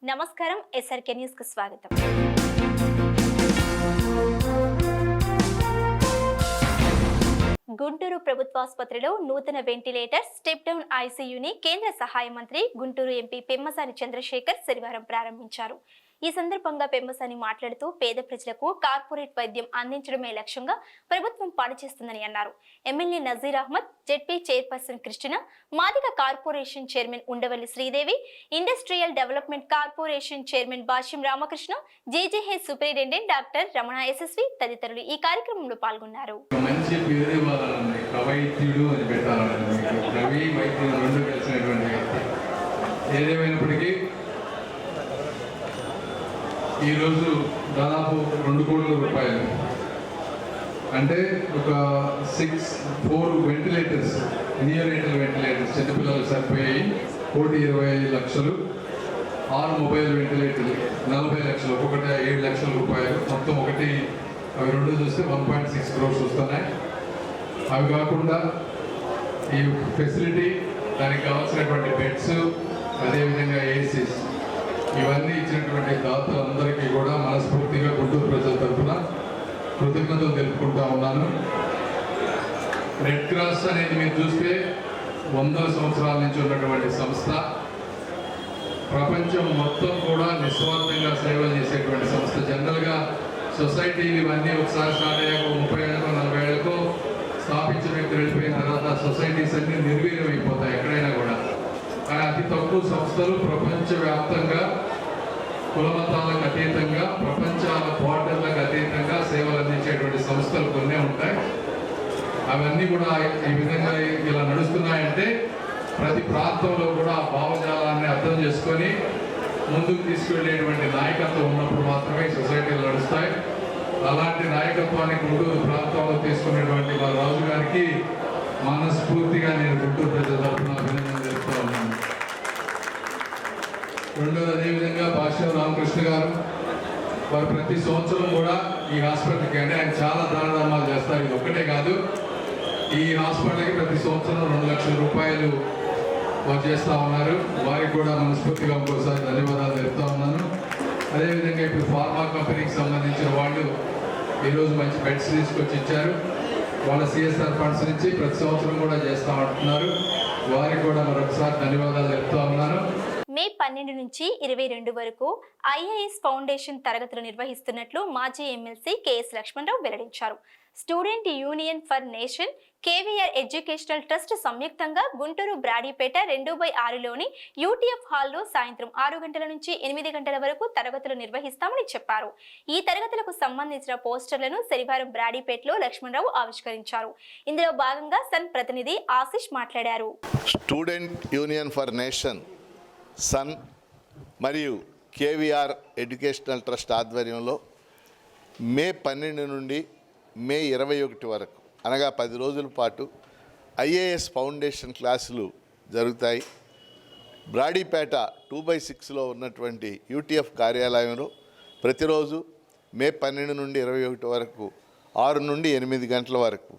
నమస్కారం SRK news కు స్వాగతం. గుంటూరు ప్రభుత్వాసుపత్రిలో నూతన వెంటిలేటర్ స్టెప్ డౌన్ ఐసీయూని కేంద్ర సహాయ మంత్రి గుంటూరు ఎంపీ పెమ్మసాని చంద్రశేఖర్ శనివారం ప్రారంభించారు. ఈ సందర్భంగా పెమ్మసాని మాట్లాడుతూ పేద ప్రజలకు కార్పొరేట్ వైద్యం అందించడమే లక్ష్యంగా ప్రభుత్వం పనిచేస్తుందని అన్నారు. MLA Nazeer Ahmed, ZP chairperson Krishna, Madiga corporation chairman Undavalli Sridevi, industrial development corporation chairman Bashim Ramakrishna, JJH superintendent doctor Ramana SSV తదితరులు ఈ కార్యక్రమంలో పాల్గొన్నారు. ఈరోజు దాదాపు 2 కోట్ల రూపాయలు అంటే ఒక 4 వెంటిలేటర్స్, నియోనేటల్ వెంటిలేటర్స్ చిన్నపిల్లలకు సరిపోయాయి. 1,20,000 లక్షలు, 6 మొబైల్ వెంటిలేటర్లు 40 లక్షలు, ఒక్కొక్కటి 7 లక్షల రూపాయలు, మొత్తం ఒకటి అవి 2 చూస్తే 1.6 crores వస్తున్నాయి. అవి కాకుండా ఈ ఫెసిలిటీ, దానికి కావాల్సినటువంటి బెడ్స్, అదేవిధంగా ఏసీస్, ఇవన్నీ ఇచ్చినటువంటి దాతలందరికీ కూడా మనస్ఫూర్తిగా గుంటూరు ప్రజల తరఫున కృతజ్ఞతలు తెలుపుకుంటా ఉన్నాను. రెడ్ క్రాస్ అనేది మీరు చూస్తే 100 సంవత్సరాల నుంచి ఉన్నటువంటి సంస్థ, ప్రపంచం మొత్తం కూడా నిస్వార్థంగా సేవలు చేసేటువంటి సంస్థ. జనరల్గా సొసైటీలు ఇవన్నీ ఒకసారి స్టార్ట్ అయ్యాక 30 ఏళ్ళకో 40 ఏళ్ళకో స్థాపించిన వ్యక్తి వెళ్ళిపోయిన తర్వాత సొసైటీస్ అన్నీ నిర్వీర్యం అయిపోతాయి ఎక్కడైనా కూడా. కానీ అతి తక్కువ సంస్థలు ప్రపంచవ్యాప్తంగా కులమతాలకు అతీతంగా, ప్రపంచాల బార్డర్లకు అతీతంగా సేవలు అందించేటువంటి సంస్థలు కొన్నే ఉంటాయి. అవన్నీ కూడా ఈ విధంగా ఇలా నడుస్తున్నాయంటే ప్రతి ప్రాంతంలో కూడా ఆ భావజాలాన్ని అర్థం చేసుకొని ముందుకు తీసుకువెళ్ళేటువంటి నాయకత్వం ఉన్నప్పుడు మాత్రమే సొసైటీలు నడుస్తాయి. అలాంటి నాయకత్వాన్ని గుంటూరు ప్రాంతంలో తీసుకునేటువంటి మా రాజు గారికి మనస్ఫూర్తిగా నేను గుంటూరు ప్రజల తరఫున అభినందన తెలుపుతూ ఉన్నాను. రెండోది అదేవిధంగా బాషిం రామకృష్ణ గారు, వారు ప్రతి సంవత్సరం కూడా ఈ హాస్పిటల్కి, అంటే ఆయన చాలా దాన ధర్మాలు చేస్తారు, ఇది ఒక్కటే కాదు, ఈ హాస్పిటల్కి ప్రతి సంవత్సరం 2 లక్షల రూపాయలు వారు చేస్తూ ఉన్నారు. వారికి కూడా మనస్ఫూర్తిగా ఇంకోసారి ధన్యవాదాలు తెలుపుతూ ఉన్నాను. అదేవిధంగా ఇప్పుడు ఫార్మా కంపెనీకి సంబంధించిన వాళ్ళు ఈరోజు మంచి బెడ్స్ తీసుకొచ్చి ఇచ్చారు. వాళ్ళ సిఎస్ఆర్ ఫండ్స్ నుంచి ప్రతి సంవత్సరం కూడా చేస్తూ ఉంటున్నారు. వారికి కూడా మరొకసారి ధన్యవాదాలు చెప్తా ఉన్నాను. మే 12 నుంచి 22 వరకు ఐఏఎస్ ఫౌండేషన్ తరగతులు నిర్వహిస్తున్నట్లు మాజీ ఎమ్మెల్సీ కెఎస్ లక్ష్మణరావు వెల్లడించారు. Student union for nation, KVR educational trust సంయుక్తంగా గుంటూరు బ్రాడీపేట 2/6లోని యూటీఎఫ్ హాల్లో సాయంత్రం 6 గంటల నుంచి 8 గంటల వరకు తరగతులు నిర్వహిస్తామని చెప్పారు. ఈ తరగతులకు సంబంధించిన పోస్టర్లను శనివారం బ్రాడీపేటలో లక్ష్మణరావు ఆవిష్కరించారు. ఇందులో భాగంగా సన్ ప్రతినిధి ఆశిష్ మాట్లాడారు. Student union for nation, SUN మరియు కేవీఆర్ ఎడ్యుకేషనల్ ట్రస్ట్ ఆధ్వర్యంలో మే 12 నుండి మే 21 వరకు, అనగా 10 రోజుల పాటు ఐఏఎస్ ఫౌండేషన్ క్లాసులు జరుగుతాయి. బ్రాడీపేట 2/6లో ఉన్నటువంటి యూటీఎఫ్ కార్యాలయంలో ప్రతిరోజు మే 12 నుండి 21 వరకు 6 నుండి 8 గంటల వరకు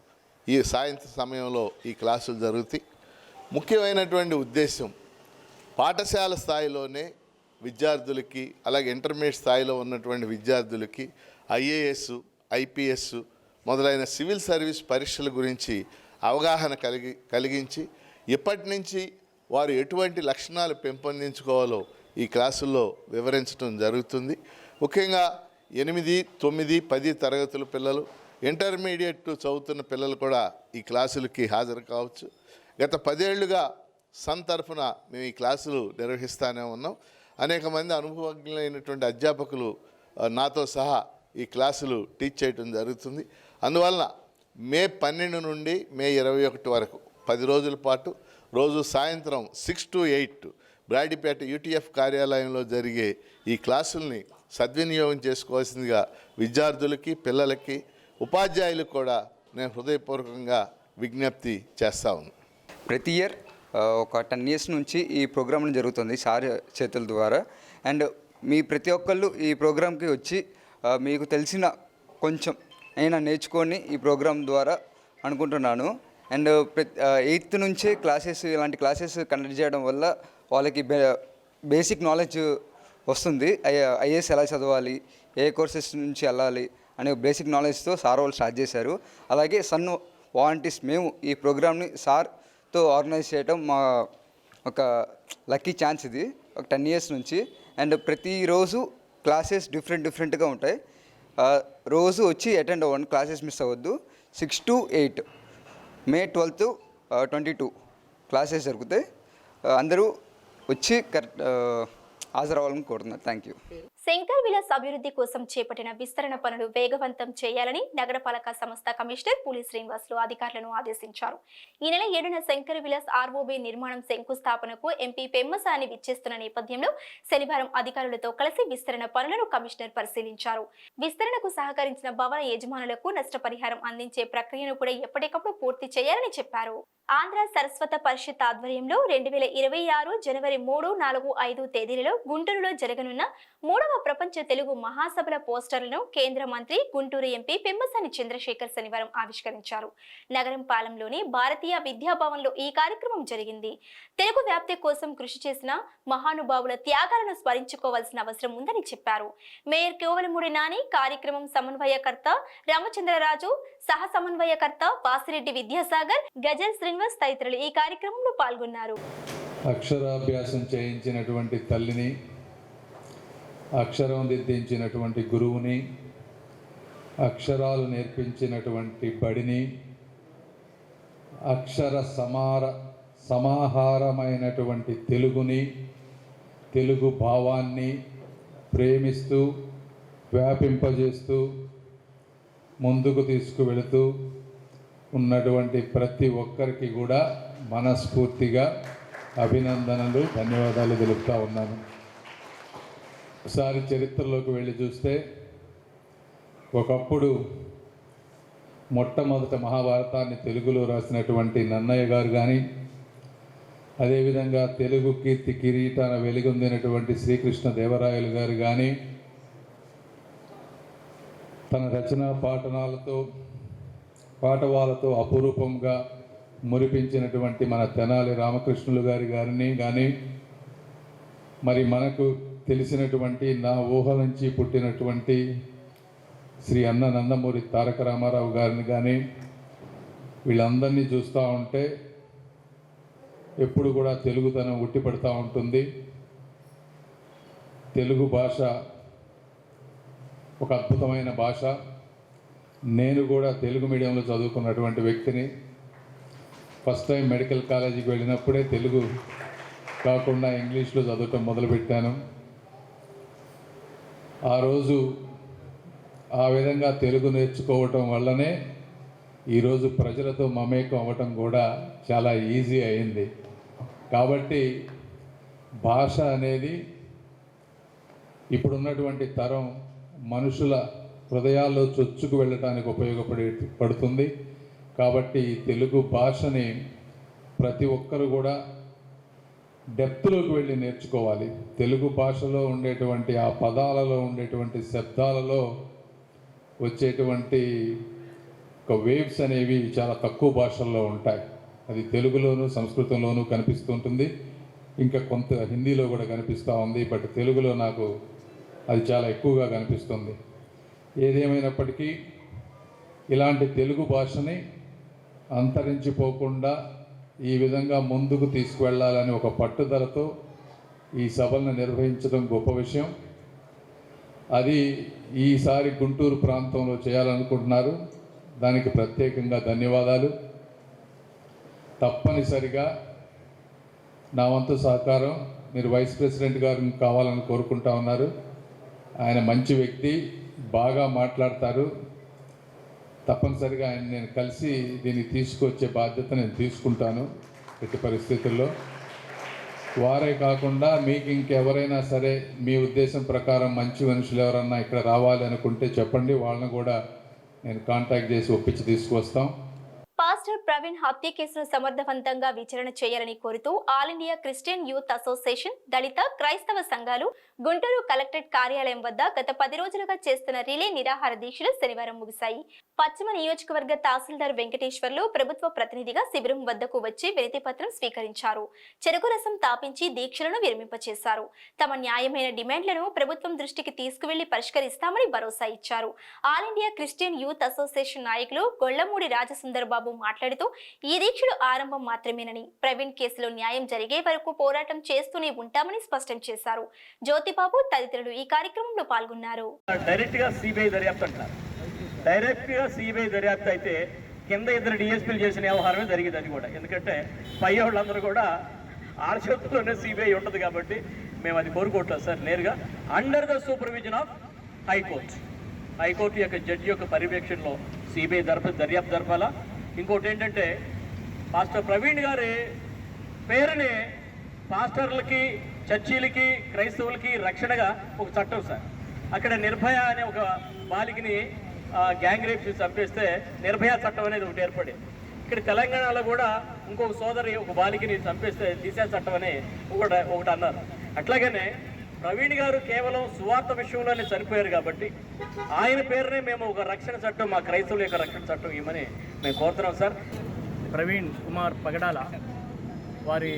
ఈ సాయంత్రం సమయంలో ఈ క్లాసులు జరుగుతాయి. ముఖ్యమైనటువంటి ఉద్దేశం పాఠశాల స్థాయిలోనే విద్యార్థులకి, అలాగే ఇంటర్మీడియట్ స్థాయిలో ఉన్నటువంటి విద్యార్థులకి ఐఏఎస్, ఐపీఎస్ మొదలైన సివిల్ సర్వీస్ పరీక్షల గురించి అవగాహన కలిగించి ఇప్పటి నుంచి వారు ఎటువంటి లక్షణాలు పెంపొందించుకోవాలో ఈ క్లాసుల్లో వివరించడం జరుగుతుంది. ముఖ్యంగా 8, 9, 10 తరగతుల పిల్లలు, ఇంటర్మీడియట్ చదువుతున్న పిల్లలు కూడా ఈ క్లాసులకి హాజరు కావచ్చు. గత 10 ఏళ్లుగా సన్ తరఫున మేము ఈ క్లాసులు నిర్వహిస్తూనే ఉన్నాం. అనేక మంది అనుభవజ్ఞులైనటువంటి అధ్యాపకులు నాతో సహా ఈ క్లాసులు టీచ్ చేయడం జరుగుతుంది. అందువలన మే 12 నుండి మే 21 వరకు 10 రోజుల పాటు రోజు సాయంత్రం 6 to 8 బ్రాడీపేట యూటీఎఫ్ కార్యాలయంలో జరిగే ఈ క్లాసుల్ని సద్వినియోగం చేసుకోవాల్సిందిగా విద్యార్థులకి, పిల్లలకి, ఉపాధ్యాయులకు కూడా నేను హృదయపూర్వకంగా విజ్ఞప్తి చేస్తా ఉన్నాను. ప్రతి ఇయర్ ఒక 10 years నుంచి ఈ ప్రోగ్రామ్ జరుగుతుంది సార్ చేతుల ద్వారా. అండ్ మీ ప్రతి ఒక్కళ్ళు ఈ ప్రోగ్రామ్కి వచ్చి మీకు తెలిసిన కొంచెం అయినా నేర్చుకొని ఈ ప్రోగ్రామ్ ద్వారా అనుకుంటున్నాను. అండ్ 8th నుంచే క్లాసెస్, ఇలాంటి క్లాసెస్ కండక్ట్ చేయడం వల్ల వాళ్ళకి బేసిక్ నాలెడ్జ్ వస్తుంది. ఐఏఎస్ ఎలా చదవాలి, ఏ కోర్సెస్ నుంచి వెళ్ళాలి అనే బేసిక్ నాలెడ్జ్తో సార్ వాళ్ళు స్టార్ట్ చేశారు. అలాగే సన్ వాలంటీర్స్ మేము ఈ ప్రోగ్రామ్ని సార్తో ఆర్గనైజ్ చేయడం మా ఒక లక్కీ ఛాన్స్. ఇది ఒక 10 years నుంచి. అండ్ ప్రతిరోజు క్లాసెస్ డిఫరెంట్గా ఉంటాయి. రోజు వచ్చి అటెండ్ అవ్వండి, క్లాసెస్ మిస్ అవ్వద్దు. 6 to 8 May 12th 22 క్లాసెస్ జరుగుతాయి. అందరూ వచ్చి హాజరవ్వాలని కోరుతున్నారు. Thank you. శంకర్ విలాస్ అభివృద్ధి కోసం చేపట్టిన విస్తరణ పనులు వేగవంతం చేయాలని నగరపాలక సంస్థ కమిషనర్ పూలి శ్రీనివాసులు అధికారులను ఆదేశించారు. ఈ నెల 7న శంకర్ విలాస్ ఆర్ఓబి నిర్మాణం శంకుస్థాపనకు ఎంపీ పెమ్మసాని విచ్చేస్తున్న నేపథ్యంలో శనివారం అధికారులతో కలిసి విస్తరణ పనులను కమిషనర్ పరిశీలించారు. విస్తరణకు సహకరించిన భవన యజమానులకు నష్టపరిహారం అందించే ప్రక్రియను కూడా ఎప్పటికప్పుడు పూర్తి చేయాలని చెప్పారు. ఆంధ్ర సరస్వత పరిషత్ ఆధ్వర్యంలో 2026 జనవరి 3, 4, 5 తేదీలలో గుంటూరులో జరగనున్న 3వ ప్రపంచ తెలుగు మహాసభల పోస్టర్లను కేంద్ర మంత్రి గుంటూరు ఎంపీ పెమ్మసాని చంద్రశేఖర్ శనివారం ఆవిష్కరించారు. నగరం పాలెంలోని భారతీయ విద్యాభవన్లో ఈ కార్యక్రమం జరిగింది. తెలుగు వ్యాప్తి కోసం కృషి చేసిన మహానుభావుల త్యాగాలను స్మరించుకోవాల్సిన అవసరం ఉందని చెప్పారు. మేయర్ కోవలమూడి నాని, కార్యక్రమం సమన్వయకర్త రామచంద్రరాజు, సహ సమన్వయకర్త వాసిరెడ్డి విద్యాసాగర్, గజల్ శ్రీనివాస్ తదితరులు ఈ కార్యక్రమంలో పాల్గొన్నారు. అక్షరాభ్యాసం చేయించినటువంటి తల్లిని, అక్షరం దిద్దించినటువంటి గురువుని, అక్షరాలు నేర్పించినటువంటి బడిని, అక్షర సమాహారమైనటువంటి తెలుగుని, తెలుగు భావాన్ని ప్రేమిస్తూ వ్యాపింపజేస్తూ ముందుకు తీసుకువెళుతూ ఉన్నటువంటి ప్రతి ఒక్కరికి కూడా మనస్ఫూర్తిగా అభినందనలు, ధన్యవాదాలు తెలుపుతా ఉన్నాను. ఒకసారి చరిత్రలోకి వెళ్ళి చూస్తే ఒకప్పుడు మొట్టమొదట మహాభారతాన్ని తెలుగులో రాసినటువంటి నన్నయ్య గారు కానీ, అదేవిధంగా తెలుగు కీర్తి కిరీటాన వెలుగొందినటువంటి శ్రీకృష్ణ దేవరాయలు గారు కానీ, తన రచనా పాటవాలతో అపురూపంగా మురిపించినటువంటి మన తెనాలి రామకృష్ణులు గారిని కానీ, మరి మనకు తెలిసినటువంటి నా ఊహ నుంచి పుట్టినటువంటి శ్రీ అన్న నందమూరి తారక రామారావు గారిని కానీ, వీళ్ళందరినీ చూస్తూ ఉంటే ఎప్పుడు కూడా తెలుగుతనం ఉట్టిపడుతూ ఉంటుంది. తెలుగు భాష ఒక అద్భుతమైన భాష. నేను కూడా తెలుగు మీడియంలో చదువుకున్నటువంటి వ్యక్తిని. ఫస్ట్ టైం మెడికల్ కాలేజీకి వెళ్ళినప్పుడే తెలుగు కాకుండా ఇంగ్లీష్లో చదవటం మొదలుపెట్టాను. ఆ రోజు ఆ విధంగా తెలుగు నేర్చుకోవటం వల్లనే ఈరోజు ప్రజలతో మమేకం అవ్వటం కూడా చాలా ఈజీ అయింది. కాబట్టి భాష అనేది ఇప్పుడున్నటువంటి తరం మనుషుల హృదయాల్లో చొచ్చుకు వెళ్ళటానికి ఉపయోగపడుతుంది. కాబట్టి తెలుగు భాషని ప్రతి ఒక్కరు కూడా డెప్త్లోకి వెళ్ళి నేర్చుకోవాలి. తెలుగు భాషలో ఉండేటువంటి ఆ పదాలలో ఉండేటువంటి శబ్దాలలో వచ్చేటువంటి ఒక వేవ్స్ అనేవి చాలా తక్కువ భాషల్లో ఉంటాయి. అది తెలుగులోను సంస్కృతంలోనూ కనిపిస్తుంటుంది, ఇంకా కొంత హిందీలో కూడా కనిపిస్తూ ఉంది. బట్ తెలుగులో నాకు అది చాలా ఎక్కువగా కనిపిస్తుంది. ఏదేమైనప్పటికీ ఇలాంటి తెలుగు భాషని అంతరించిపోకుండా ఈ విధంగా ముందుకు తీసుకువెళ్ళాలని ఒక పట్టుదలతో ఈ సభలను నిర్వహించడం గొప్ప విషయం. అది ఈసారి గుంటూరు ప్రాంతంలో చేయాలనుకుంటున్నారు. దానికి ప్రత్యేకంగా ధన్యవాదాలు. తప్పనిసరిగా నా వంతు సహకారం మీరు వైస్ ప్రెసిడెంట్ గారిని కావాలని కోరుకుంటా ఉన్నారు. ఆయన మంచి వ్యక్తి, బాగా మాట్లాడతారు. తప్పనిసరిగా ఆయన నేను కలిసి దీన్ని తీసుకొచ్చే బాధ్యత నేను తీసుకుంటాను ఎట్టి పరిస్థితుల్లో. వారే కాకుండా మీకు ఇంకెవరైనా సరే మీ ఉద్దేశం ప్రకారం మంచి మనుషులు ఎవరన్నా ఇక్కడ రావాలి అనుకుంటే చెప్పండి, వాళ్ళని కూడా నేను కాంటాక్ట్ చేసి ఒప్పించి తీసుకువస్తాం. పాస్టర్ ప్రవీణ్ హత్య కేసును సమర్థవంతంగా విచారణ చేయాలని కోరుతూ all India Christian youth association, దళిత క్రైస్తవ సంఘాలు గుంటూరు కలెక్టరేట్ కార్యాలయం వద్ద గత 10 రోజులుగా చేస్తున్న రిలే నిరాహార దీక్షలు శనివారం ముగిశాయి. పశ్చిమ నియోజకవర్గ తహసీల్దార్ వెంకటేశ్వర్లు ప్రభుత్వ ప్రతినిధిగా శిబిరం వద్దకు వచ్చి వినతి పత్రం స్వీకరించారు. చెరుకు రసం తాపించి దీక్షలను విరమింపచేశారు. తమ న్యాయమైన డిమాండ్లను ప్రభుత్వం దృష్టికి తీసుకువెళ్లి పరిష్కరిస్తామని భరోసా ఇచ్చారు. All India Christian youth association నాయకులు గొళ్లమూడి రాజసుందరబాబు మాట్లాడుతూ ఈ దీక్షలు ఆరంభం మాత్రమేనని, ప్రవీణ్ కేసులో న్యాయం జరిగే వరకు పోరాటం చేస్తూనే ఉంటామని స్పష్టం చేశారు. జ్యోతిబాబు తదితరులు ఈ కార్యక్రమంలో పాల్గొన్నారు. డైరెక్ట్గా సిబిఐ దర్యాప్తు అయితే కింద ఇద్దరు డిఎస్పీలు చేసిన వ్యవహారమే జరిగింది. అది కూడా ఎందుకంటే పై వాళ్ళందరూ కూడా ఆడ చేతుల్లోనే సిబిఐ ఉంటుంది కాబట్టి మేము అది కోరుకోవట్లేదు సార్. నేరుగా under the supervision of high court యొక్క జడ్జి యొక్క పర్యవేక్షణలో సిబిఐ దర్యాప్తు జరపాలా. ఇంకోటి ఏంటంటే పాస్టర్ ప్రవీణ్ గారి పేరుని పాస్టర్లకి, చర్చీలకి, క్రైస్తవులకి రక్షణగా ఒక చట్టం సార్. అక్కడ నిర్భయ అనే ఒక బాలికని గ్యాంగ్ రేప్ చేసి చంపేస్తే నిర్భయ చట్టం అనేది ఒకటి ఏర్పడింది. ఇక్కడ తెలంగాణలో కూడా ఇంకొక సోదరి ఒక బాలికని చంపేస్తే దిశ చట్టం అని ఒకటి అన్నారు. అట్లాగనే ప్రవీణ్ గారు కేవలం సువార్త విషయంలోనే చనిపోయారు కాబట్టి ఆయన పేరునే మేము ఒక రక్షణ చట్టం, మా క్రైస్తవుల యొక్క రక్షణ చట్టం ఇవ్వమని మేము కోరుతున్నాం సార్. ప్రవీణ్ కుమార్ పగడాల వారి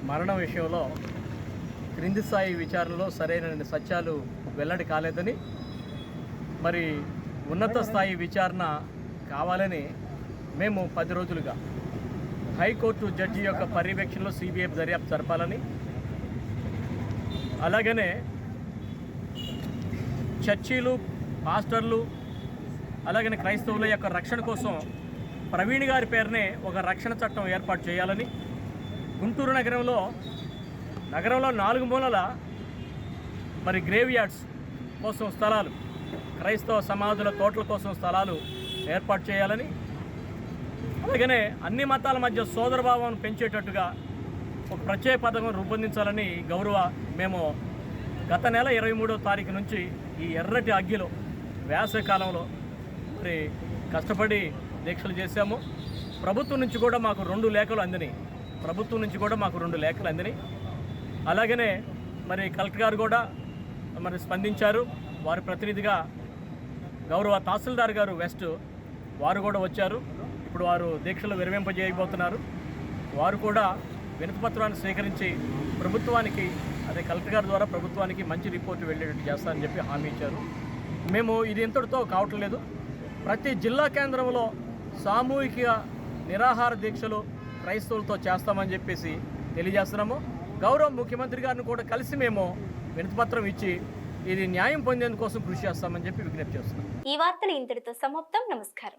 మరణం విషయంలో క్రింది స్థాయి విచారణలో సరైన సత్యాలు వెల్లడి కాలేదని, మరి ఉన్నత స్థాయి విచారణ కావాలని మేము 10 రోజులుగా హైకోర్టు జడ్జి యొక్క పర్యవేక్షణలో సిబిఐ దర్యాప్తు జరపాలని, అలాగనే చర్చీలు, పాస్టర్లు, అలాగనే క్రైస్తవుల యొక్క రక్షణ కోసం ప్రవీణ్ గారి పేరునే ఒక రక్షణ చట్టం ఏర్పాటు చేయాలని, గుంటూరు నగరంలో 4 మూలల మరి గ్రేవ్ యార్డ్స్ కోసం స్థలాలు, క్రైస్తవ సమాధుల తోటల కోసం స్థలాలు ఏర్పాటు చేయాలని, అలాగనే అన్ని మతాల మధ్య సోదరభావం పెంచేటట్టుగా ఒక ప్రత్యేక పథకం రూపొందించాలని మేము గత నెల 23వ తారీఖు నుంచి ఈ ఎర్రటి అగ్గిలో వేసవికాలంలో మరి కష్టపడి దీక్షలు చేశాము. ప్రభుత్వం నుంచి కూడా మాకు 2 లేఖలు అందినాయి. అలాగనే మరి కలెక్టర్ గారు కూడా మరి స్పందించారు. వారి ప్రతినిధిగా గౌరవ తహసీల్దార్ గారు వెస్ట్ వారు కూడా వచ్చారు. ఇప్పుడు వారు దీక్షలు విరమింపజేయబోతున్నారు. వారు కూడా వినతిపత్రాన్ని స్వీకరించి ప్రభుత్వానికి, అదే కలెక్టర్ గారి ద్వారా ప్రభుత్వానికి మంచి రిపోర్టు వెళ్ళేటట్టు చేస్తారని చెప్పి హామీ ఇచ్చారు. మేము ఇది ఇంతటితో కావట్లేదు, ప్రతి జిల్లా కేంద్రంలో సామూహిక నిరాహార దీక్షలు క్రైస్తవులతో చేస్తామని చెప్పేసి తెలియజేస్తున్నాము. గౌరవ ముఖ్యమంత్రి గారిని కూడా కలిసి మేము వినతిపత్రం ఇచ్చి ఇది న్యాయం పొందేందుకోసం కృషి చేస్తామని చెప్పి విజ్ఞప్తి చేస్తున్నాం. ఈ వార్తలు ఇంతటితో సమాప్తం. నమస్కారం.